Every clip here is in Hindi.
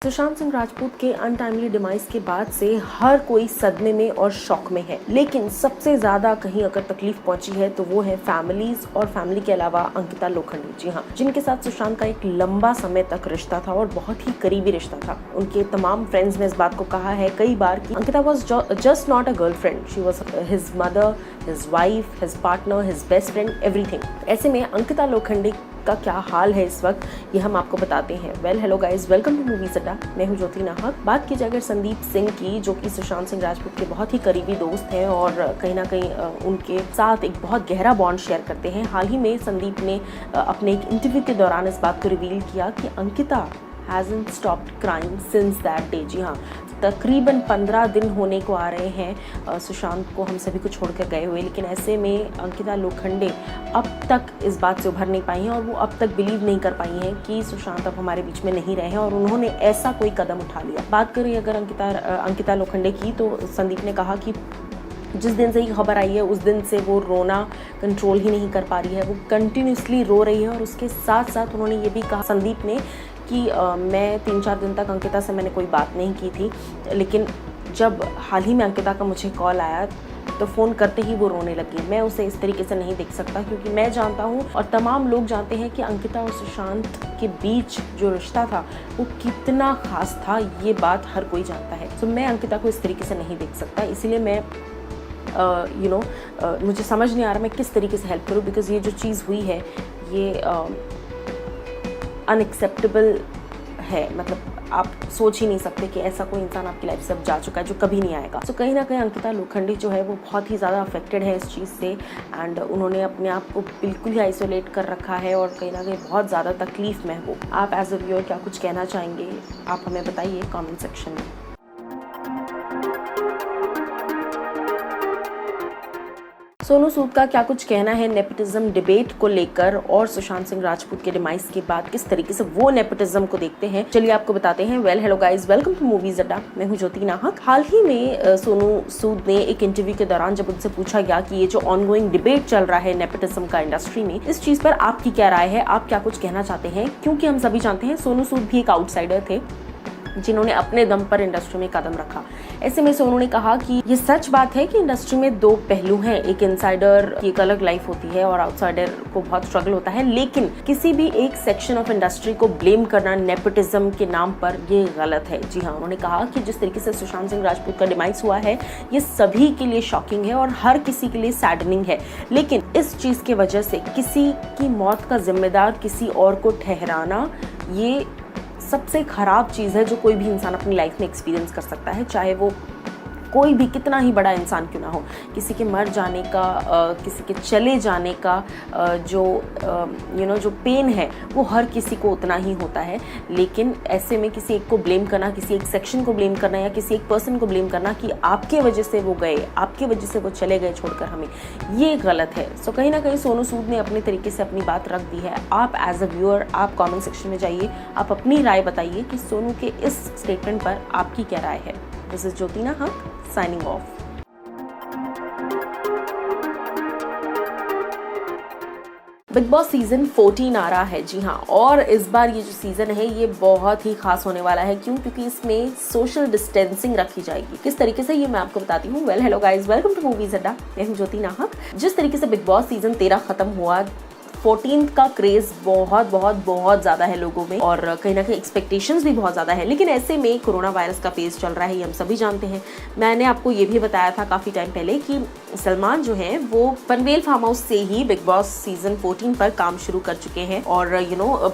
सुशांत सिंह राजपूत के अनटाइमली डिमाइस के बाद से हर कोई सदमे में और शॉक में है, लेकिन सबसे ज्यादा कहीं अगर तकलीफ पहुंची है तो वो है फैमिलीज और फैमिली के अलावा अंकिता लोखंडे, जी हाँ, जिनके साथ सुशांत का एक लंबा समय तक रिश्ता था और बहुत ही करीबी रिश्ता था। उनके तमाम फ्रेंड्स ने इस बात को कहा है कई बार कि Ankita was just not a girlfriend, she was his mother, his wife, his partner, his best friend, everything. ऐसे में अंकिता लोखंडे का क्या हाल है इस वक्त, ये हम आपको बताते हैं। Hello guys, welcome to Movies Adda. मैं हूं ज्योति नाहक। बात की जाए अगर संदीप सिंह की, जो कि सुशांत सिंह राजपूत के बहुत ही करीबी दोस्त हैं और कहीं ना कहीं उनके साथ एक बहुत गहरा बॉन्ड शेयर करते हैं। हाल ही में संदीप ने अपने एक इंटरव्यू के दौरान इस बात को रिवील किया कि Ankita hasn't stopped crying since that day। जी हाँ, तकरीबन 15 दिन होने को आ रहे हैं सुशांत को हम सभी को छोड़कर गए हुए, लेकिन ऐसे में अंकिता लोखंडे अब तक इस बात से उभर नहीं पाई हैं और वो अब तक बिलीव नहीं कर पाई हैं कि सुशांत अब हमारे बीच में नहीं रहे हैं और उन्होंने ऐसा कोई कदम उठा लिया। बात करें अगर अंकिता लोखंडे की, तो संदीप ने कहा कि जिस दिन से ही खबर आई है उस दिन से वो रोना कंट्रोल ही नहीं कर पा रही है, वो कंटिन्यूसली रो रही है। और उसके साथ साथ उन्होंने ये भी कहा संदीप ने कि मैं 3-4 दिन तक अंकिता से मैंने कोई बात नहीं की थी, लेकिन जब हाल ही में अंकिता का मुझे कॉल आया तो फ़ोन करते ही वो रोने लगी। मैं उसे इस तरीके से नहीं देख सकता, क्योंकि मैं जानता हूँ और तमाम लोग जानते हैं कि अंकिता और सुशांत के बीच जो रिश्ता था वो कितना खास था, ये बात हर कोई जानता है। तो मैं अंकिता को इस तरीके से नहीं देख सकता, इसीलिए मैं मुझे समझ नहीं आ रहा मैं किस तरीके से हेल्प करूँ, बिकॉज़ ये जो चीज़ हुई है ये अनएक्सेप्टेबल है। मतलब आप सोच ही नहीं सकते कि ऐसा कोई इंसान आपकी लाइफ से अब जा चुका है जो कभी नहीं आएगा। तो कहीं ना कहीं अंकिता लोखंडे जो है वो बहुत ही ज़्यादा अफेक्टेड है इस चीज़ से, एंड उन्होंने अपने आप को बिल्कुल ही आइसोलेट कर रखा है और कहीं ना कहीं बहुत ज़्यादा तकलीफ में हो। आप एज अ व्यूअर क्या कुछ कहना चाहेंगे, आप हमें बताइए कॉमेंट सेक्शन में। सोनू सूद का क्या कुछ कहना है नेपोटिज्म डिबेट को लेकर और सुशांत सिंह राजपूत के डिमाइस के बाद किस तरीके से वो नेपोटिज्म को देखते हैं, चलिए आपको बताते हैं। Hello guys, welcome to Movies Adda. मैं हूं ज्योति नाहक। हाल ही में सोनू सूद ने एक इंटरव्यू के दौरान जब उनसे पूछा गया कि ये जो ऑनगोइंग डिबेट चल रहा है नेपोटिज्म का इंडस्ट्री में, इस चीज पर आपकी क्या राय है, आप क्या कुछ कहना चाहते हैं, क्योंकि हम सभी जानते हैं सोनू सूद भी एक आउटसाइडर थे जिन्होंने अपने दम पर इंडस्ट्री में कदम रखा। ऐसे में सोनू ने कहा कि ये सच बात है कि इंडस्ट्री में दो पहलू हैं, एक इनसाइडर की एक अलग लाइफ होती है और आउटसाइडर को बहुत स्ट्रगल होता है, लेकिन किसी भी एक सेक्शन ऑफ इंडस्ट्री को ब्लेम करना नेपोटिज्म के नाम पर ये गलत है। जी हाँ, उन्होंने कहा कि जिस तरीके से सुशांत सिंह राजपूत का डिमाइस हुआ है ये सभी के लिए शॉकिंग है और हर किसी के लिए सैडनिंग है, लेकिन इस चीज की वजह से किसी की मौत का जिम्मेदार किसी और को ठहराना ये सबसे खराब चीज़ है जो कोई भी इंसान अपनी लाइफ में एक्सपीरियंस कर सकता है, चाहे वो कोई भी कितना ही बड़ा इंसान क्यों ना हो। किसी के मर जाने का किसी के चले जाने का जो पेन है वो हर किसी को उतना ही होता है, लेकिन ऐसे में किसी एक को ब्लेम करना, किसी एक सेक्शन को ब्लेम करना या किसी एक पर्सन को ब्लेम करना कि आपके वजह से वो गए, आपके वजह से वो चले गए छोड़कर हमें, ये गलत है। सो कहीं ना कहीं सोनू सूद ने अपने तरीके से अपनी बात रख दी है। आप एज अ व्यूअर आप कॉमेंट सेक्शन में जाइए, आप अपनी राय बताइए कि सोनू के इस स्टेटमेंट पर आपकी क्या राय है। दिस इज ज्योति नाहक signing off। Big boss season 14 आ रहा है, जी हाँ, और इस बार ये जो सीजन है ये बहुत ही खास होने वाला है। क्यों? क्योंकि इसमें सोशल डिस्टेंसिंग रखी जाएगी। किस तरीके से ये मैं आपको बताती हूँ। Hello guys, welcome to Movies Adda. मैं हूँ ज्योति नाहक। जिस तरीके से बिग बॉस सीजन 13 खत्म हुआ, 14 का क्रेज बहुत ज्यादा है लोगों में और कहीं ना कहीं एक्सपेक्टेशंस भी बहुत ज्यादा है, लेकिन ऐसे में कोरोना वायरस का फेज चल रहा है, ये हम सभी जानते हैं। मैंने आपको ये भी बताया था काफी टाइम पहले कि सलमान जो है वो पनवेल फार्म हाउस से ही बिग बॉस सीजन 14 पर काम शुरू कर चुके हैं और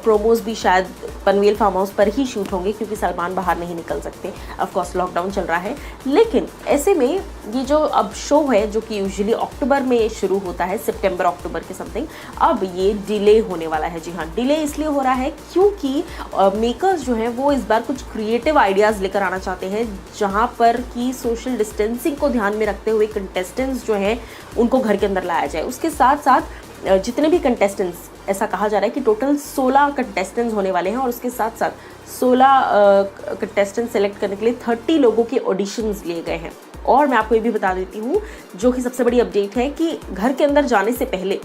प्रोमोज भी शायद पनवेल फार्म हाउस पर ही शूट होंगे, क्योंकि सलमान बाहर नहीं निकल सकते, ऑफ कोर्स लॉकडाउन चल रहा है। लेकिन ऐसे में ये जो अब शो है जो कि यूजुअली अक्टूबर में शुरू होता है, सितंबर अक्टूबर के समथिंग, अब ये डिले होने वाला है। जी हाँ, डिले इसलिए हो रहा है क्योंकि मेकर्स जो हैं वो इस बार कुछ क्रिएटिव आइडियाज लेकर आना चाहते हैं, जहां पर कि सोशल डिस्टेंसिंग को ध्यान में रखते हुए कंटेस्टेंट्स जो हैं उनको घर के अंदर लाया जाए। उसके साथ साथ जितने भी कंटेस्टेंट्स, ऐसा कहा जा रहा है कि टोटल 16 कंटेस्टेंट्स होने वाले हैं और उसके साथ साथ 16 कंटेस्टेंट्स सेलेक्ट करने के लिए 30 लोगों के ऑडिशंस लिए गए हैं। और मैं आपको ये भी बता देती हूँ जो कि सबसे बड़ी अपडेट है कि घर के अंदर जाने से पहले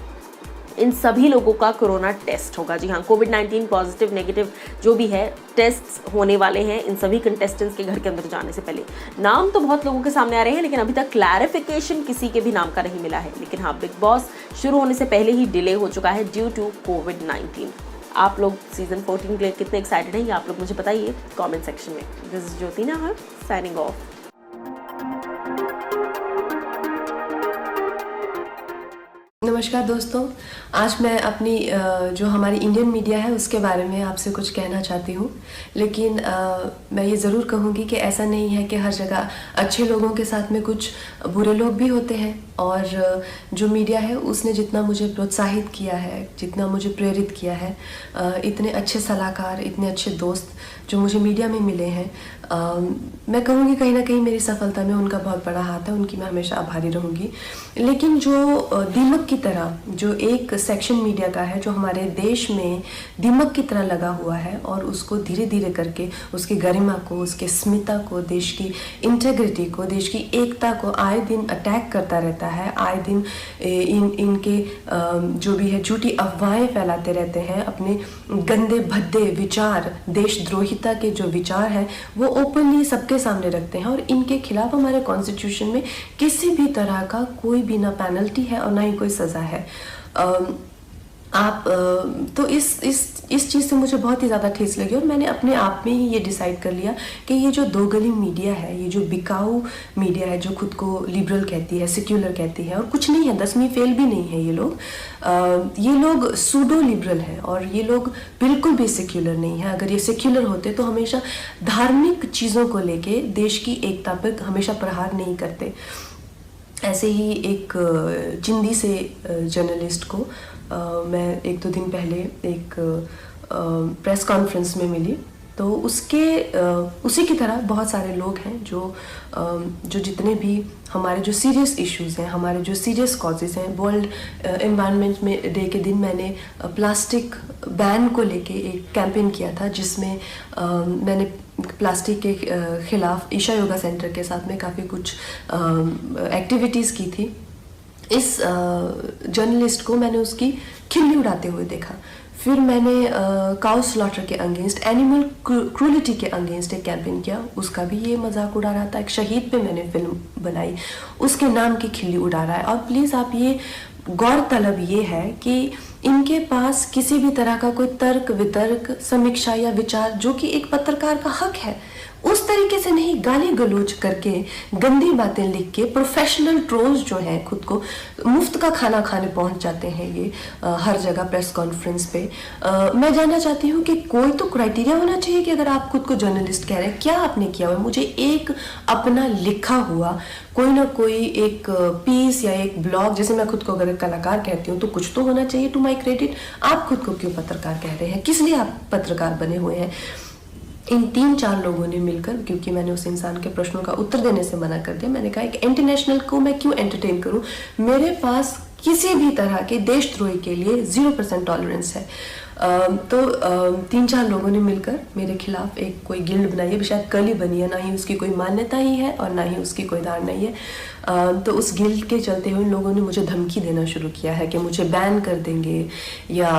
इन सभी लोगों का कोरोना टेस्ट होगा। जी हाँ, कोविड-19 पॉजिटिव नेगेटिव जो भी है टेस्ट होने वाले हैं इन सभी कंटेस्टेंट्स के घर के अंदर जाने से पहले। नाम तो बहुत लोगों के सामने आ रहे हैं, लेकिन अभी तक क्लैरिफिकेशन किसी के भी नाम का नहीं मिला है। लेकिन हाँ, बिग बॉस शुरू होने से पहले ही डिले हो चुका है ड्यू टू कोविड-19। आप लोग सीजन 14 के लिए कितने एक्साइटेड हैं ये आप लोग मुझे बताइए कमेंट सेक्शन में। This is Jyoti Nahar signing off. नमस्कार दोस्तों, आज मैं अपनी जो हमारी इंडियन मीडिया है उसके बारे में आपसे कुछ कहना चाहती हूँ। लेकिन मैं ये ज़रूर कहूँगी कि ऐसा नहीं है कि हर जगह अच्छे लोगों के साथ में कुछ बुरे लोग भी होते हैं। और जो मीडिया है उसने जितना मुझे प्रोत्साहित किया है, जितना मुझे प्रेरित किया है, इतने अच्छे सलाहकार, इतने अच्छे दोस्त जो मुझे मीडिया में मिले हैं, मैं कहूँगी कहीं ना कहीं मेरी सफलता में उनका बहुत बड़ा हाथ है। उनकी मैं हमेशा आभारी रहूँगी। लेकिन जो दीमक की तरह जो एक सेक्शन मीडिया का है जो हमारे देश में दीमक की तरह लगा हुआ है और उसको धीरे धीरे करके उसकी गरिमा को, उसके स्मिता को, देश की इंटेग्रिटी को, देश की एकता को आए दिन अटैक करता रहता है, आए दिन इनके जो भी है झूठी अफवाहें फैलाते रहते हैं, अपने गंदे भद्दे विचार, देशद्रोहिता के जो विचार हैं वो ओपनली सबके सामने रखते हैं। और इनके खिलाफ हमारे कॉन्स्टिट्यूशन में किसी भी तरह का कोई भी ना पेनल्टी है और ना ही कोई सज़ा है। आप तो इस चीज़ से मुझे बहुत ही ज़्यादा ठेस लगी और मैंने अपने आप में ही ये डिसाइड कर लिया कि ये जो दो गली मीडिया है, ये जो बिकाऊ मीडिया है, जो खुद को लिबरल कहती है, सेक्युलर कहती है, और कुछ नहीं है, 10वीं फेल भी नहीं है ये लोग सूडो लिबरल हैं और ये लोग बिल्कुल भी सेक्युलर नहीं है। अगर ये सेक्युलर होते तो हमेशा धार्मिक चीज़ों को लेके देश की एकता पर हमेशा प्रहार नहीं करते। ऐसे ही एक जिंदी से जर्नलिस्ट को मैं एक दो दिन पहले एक प्रेस कॉन्फ्रेंस में मिली, तो उसी की तरह बहुत सारे लोग हैं जो जितने भी हमारे जो सीरियस इश्यूज़ हैं, हमारे जो सीरियस कॉजेज़ हैं। वर्ल्ड एनवायरनमेंट में डे के दिन मैंने प्लास्टिक बैन को लेके एक कैंपेन किया था, जिसमें मैंने प्लास्टिक के ख़िलाफ़ ईशा योगा सेंटर के साथ में काफ़ी कुछ एक्टिविटीज़ की थी। इस जर्नलिस्ट को मैंने उसकी खिल्ली उड़ाते हुए देखा। फिर मैंने काउ स्लॉटर के अगेंस्ट, एनिमल क्रूलिटी के अगेंस्ट एक कैंपेन किया, उसका भी ये मजाक उड़ा रहा था। एक शहीद पे मैंने फिल्म बनाई, उसके नाम की खिल्ली उड़ा रहा है। और प्लीज़ आप ये गौरतलब ये है कि इनके पास किसी भी तरह का कोई तर्क वितर्क, समीक्षा या विचार जो कि एक पत्रकार का हक है, उस तरीके से नहीं, गाली गलौज करके, गंदी बातें लिख के, प्रोफेशनल ट्रोल्स जो हैं, खुद को मुफ्त का खाना खाने पहुंच जाते हैं ये हर जगह प्रेस कॉन्फ्रेंस पे। मैं जानना चाहती हूँ कि कोई तो क्राइटेरिया होना चाहिए कि अगर आप खुद को जर्नलिस्ट कह रहे हैं, क्या आपने किया हुआ है? मुझे एक अपना लिखा हुआ कोई ना कोई एक पीस या एक ब्लॉग, जैसे मैं खुद को अगर कलाकार कहती हूँ तो कुछ तो होना चाहिए टू माई क्रेडिट। आप खुद को क्यों पत्रकार कह रहे हैं? किस लिए आप पत्रकार बने हुए हैं? इन 3-4 लोगों ने मिलकर, क्योंकि मैंने उस इंसान के प्रश्नों का उत्तर देने से मना कर दिया, मैंने कहा कि इंटरनेशनल को मैं क्यों एंटरटेन करूं, मेरे पास किसी भी तरह के देशद्रोही के लिए 0% टॉलरेंस है। तो 3-4 लोगों ने मिलकर मेरे खिलाफ एक कोई गिल्ड बनाई है, शायद कल ही बनी है, ना ही उसकी कोई मान्यता ही है और ना ही उसकी कोई धारणा ही है। तो उस गिल्ड के चलते हुए इन लोगों ने मुझे धमकी देना शुरू किया है कि मुझे बैन कर देंगे या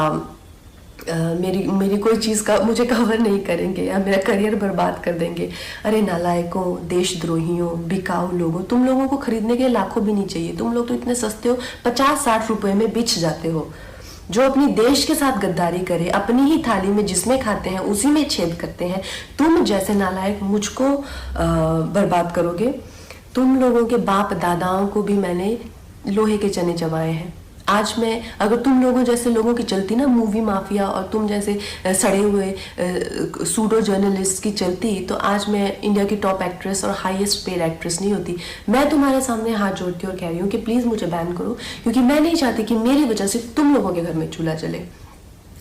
मेरी कोई चीज़ का मुझे कवर नहीं करेंगे या मेरा करियर बर्बाद कर देंगे। अरे नालायकों, देशद्रोहियों, बिकाऊ लोगों, तुम लोगों को खरीदने के लाखों भी नहीं चाहिए। तुम लोग तो इतने सस्ते हो, 50-60 रुपए में बिछ जाते हो। जो अपनी देश के साथ गद्दारी करे, अपनी ही थाली में जिसमें खाते हैं उसी में छेद करते हैं, तुम जैसे नालायक मुझको बर्बाद करोगे। तुम लोगों के बाप दादाओं को भी मैंने लोहे के चने चबाए हैं। आज मैं, अगर तुम लोगों जैसे लोगों की चलती ना मूवी माफिया, और तुम जैसे सड़े हुए सूडो जर्नलिस्ट की चलती, तो आज मैं इंडिया की टॉप एक्ट्रेस और हाईएस्ट पेड एक्ट्रेस नहीं होती। मैं तुम्हारे सामने हाथ जोड़ती हूँ और कह रही हूँ कि प्लीज़ मुझे बैन करो, क्योंकि मैं नहीं चाहती कि मेरी वजह से तुम लोगों के घर में चूल्हा जले।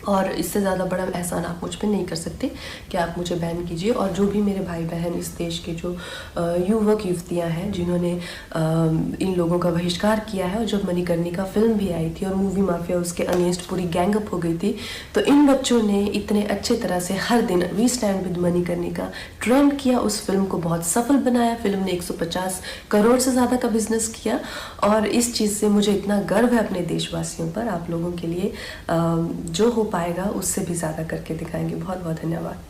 और इससे ज़्यादा बड़ा एहसान आप मुझ पे नहीं कर सकते कि आप मुझे बैन कीजिए। और जो भी मेरे भाई बहन इस देश के जो युवक युवतियाँ हैं जिन्होंने इन लोगों का बहिष्कार किया है, और जब मणिकर्णिका फिल्म भी आई थी और मूवी माफिया उसके अगेंस्ट पूरी गैंगअप हो गई थी, तो इन बच्चों ने इतने अच्छे तरह से हर दिन we stand with Manikarnika trend किया, उस फिल्म को बहुत सफल बनाया। फिल्म ने 150 करोड़ से ज़्यादा का बिजनेस किया, और इस चीज़ से मुझे इतना गर्व है अपने देशवासियों पर। आप लोगों के लिए जो हो पाएगा उससे भी ज़्यादा करके दिखाएंगे। बहुत बहुत धन्यवाद।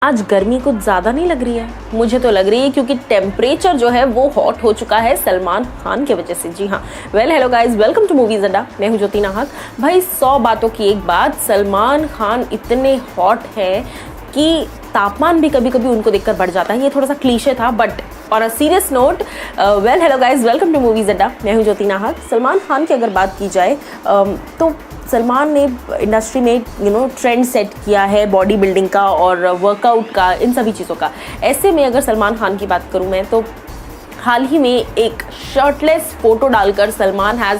आज गर्मी कुछ ज़्यादा नहीं लग रही है? मुझे तो लग रही है, क्योंकि टेम्परेचर जो है वो हॉट हो चुका है सलमान खान की वजह से। जी हाँ, hello guys, welcome to Movies Adda. मैं हूँ ज्योति नाहक। भाई 100 बातों की एक बात, सलमान खान इतने हॉट हैं कि तापमान भी कभी कभी उनको देखकर बढ़ जाता है। ये थोड़ा सा क्लीशे था, बट और a serious note, hello guys, welcome to Movies Adda. मैं हूँ ज्योति नाहक। सलमान खान की अगर बात की जाए तो सलमान ने इंडस्ट्री में ट्रेंड सेट किया है बॉडी बिल्डिंग का और वर्कआउट का, इन सभी चीज़ों का। ऐसे में अगर सलमान खान की बात करूँ मैं, तो हाल ही में एक शर्टलेस फोटो डालकर सलमान हैज़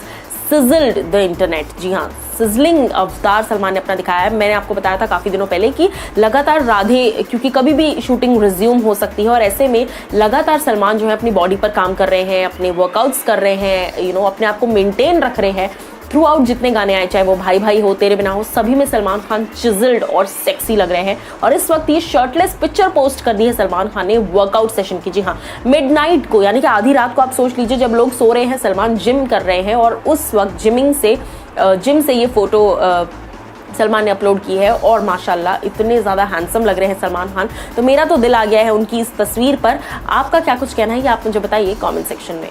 सिजल्ड द इंटरनेट। जी हाँ, सिजलिंग अवतार सलमान ने अपना दिखाया है। मैंने आपको बताया था काफ़ी दिनों पहले कि लगातार राधे, क्योंकि कभी भी शूटिंग रिज्यूम हो सकती है, और ऐसे में लगातार सलमान जो है अपनी बॉडी पर काम कर रहे हैं, अपने वर्कआउट्स कर रहे हैं, अपने आप को मेंटेन रख रहे हैं। थ्रू आउट जितने गाने आए, चाहे वो भाई भाई हो, तेरे बिना हो, सभी में सलमान खान चिजल्ड और सेक्सी लग रहे हैं। और इस वक्त ये शर्टलेस पिक्चर पोस्ट कर दी है सलमान खान ने वर्कआउट सेशन की। जी हाँ, मिडनाइट को, यानी कि आधी रात को आप सोच लीजिए, जब लोग सो रहे हैं सलमान जिम कर रहे हैं, और उस वक्त जिम से ये फोटो सलमान ने अपलोड की है। और माशाल्लाह इतने ज़्यादा हैंडसम लग रहे हैं सलमान खान, तो मेरा तो दिल आ गया है उनकी इस तस्वीर पर। आपका क्या कुछ कहना है ये आप मुझे बताइए कमेंट सेक्शन में।